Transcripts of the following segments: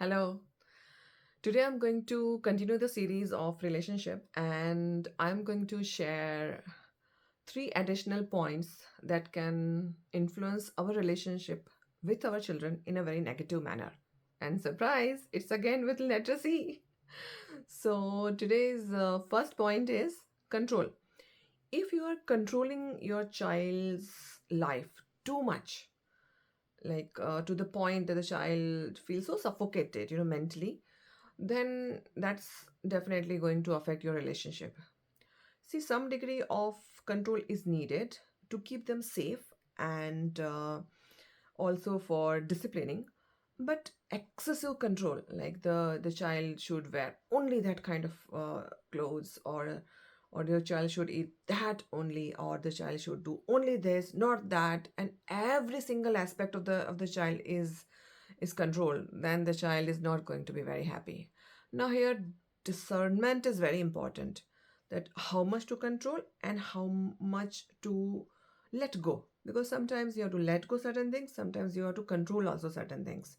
Hello. Today I'm going to continue the series of relationship and I'm going to share three additional points that can influence our relationship with our children in a very negative manner. And surprise, it's again with letter C. So today's first point is control. If you are controlling your child's life too much, to the point that the child feels so suffocated, mentally, then that's definitely going to affect your relationship. See, some degree of control is needed to keep them safe and also for disciplining. But excessive control, like the child should wear only that kind of clothes, or your child should eat that only, or the child should do only this, not that, and every single aspect of the child is controlled, then the child is not going to be very happy. Now, here, discernment is very important, that how much to control and how much to let go. Because sometimes you have to let go certain things, sometimes you have to control also certain things.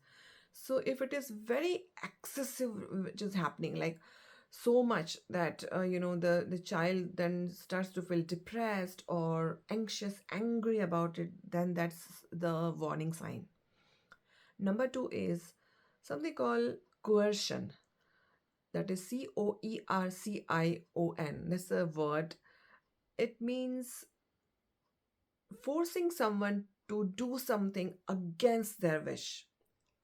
So, if it is very excessive, which is happening, like so much that the child then starts to feel depressed or anxious, angry about it, then that's the warning sign. Number two is something called coercion. That is Coercion. That's a word. It means forcing someone to do something against their wish,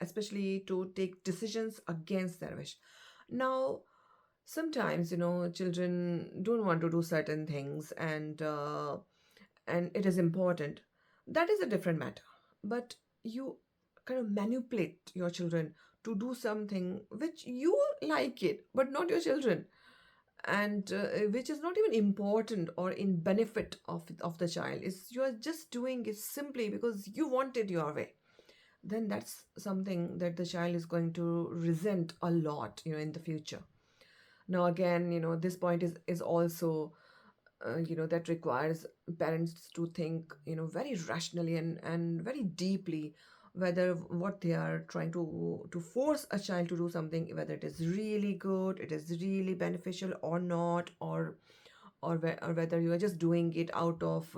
especially to take decisions against their wish. Now, sometimes children don't want to do certain things, and it is important. That is a different matter. But you kind of manipulate your children to do something which you like it, but not your children, and which is not even important or in benefit of the child. Is you are just doing it simply because you want it your way. Then that's something that the child is going to resent a lot, in the future. Now again, this point is also that requires parents to think, very rationally and very deeply, whether what they are trying to force a child to do something, whether it is really good, it is really beneficial or not, or whether you are just doing it out of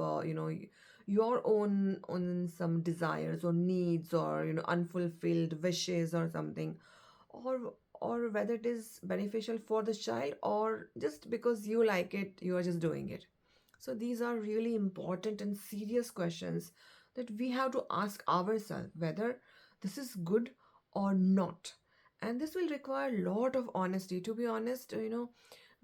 your own some desires or needs, or unfulfilled wishes or something, or whether it is beneficial for the child, or just because you like it, you are just doing it. So these are really important and serious questions that we have to ask ourselves, whether this is good or not. And this will require a lot of honesty. To be honest,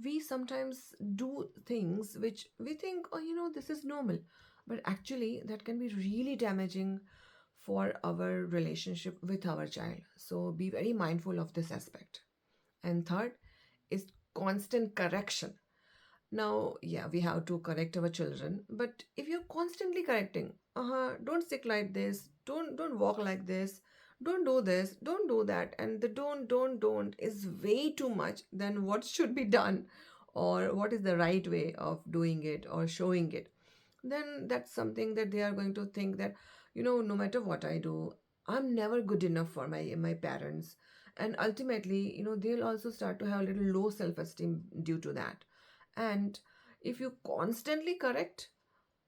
we sometimes do things which we think, oh, this is normal. But actually, that can be really damaging for our relationship with our child. So be very mindful of this aspect. And third is constant correction. Now, yeah, we have to correct our children, but if you're constantly correcting, don't stick like this, don't walk like this, don't do that, and the don't is way too much, then what should be done, or what is the right way of doing it or showing it, then that's something that they are going to think that, no matter what I do, I'm never good enough for my parents. And ultimately, they'll also start to have a little low self-esteem due to that. And if you constantly correct,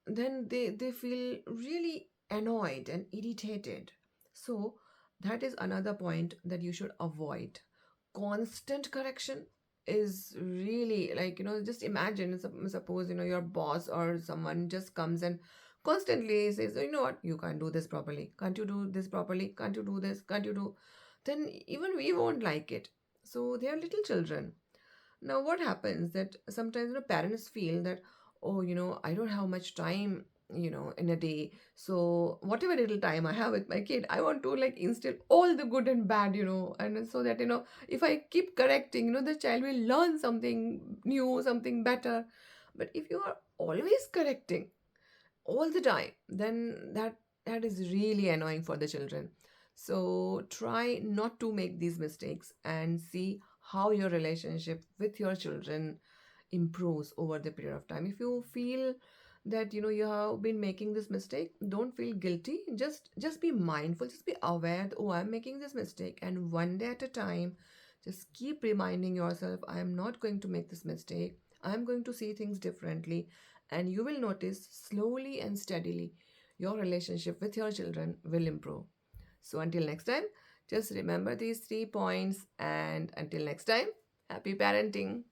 then they feel really annoyed and irritated. So that is another point that you should avoid. Constant correction is really, like, just imagine, suppose, your boss or someone just comes and constantly says, "Oh, you know what, you can't do this properly, can't you do this properly, can't you do this, can't you do," then even we won't like it. So they are little children. Now, what happens that sometimes parents feel that, oh, I don't have much time, in a day. So whatever little time I have with my kid, I want to like instill all the good and bad, and so that if I keep correcting, the child will learn something new, something better. But if you are always correcting all the time, then that is really annoying for the children. So try not to make these mistakes and see how your relationship with your children improves over the period of time. If you feel that you have been making this mistake, don't feel guilty. Just be mindful, just be aware that, oh, I'm making this mistake, and one day at a time, just keep reminding yourself, I am not going to make this mistake. I'm going to see things differently. And you will notice slowly and steadily your relationship with your children will improve. So until next time, just remember these 3 points, and until next time, happy parenting.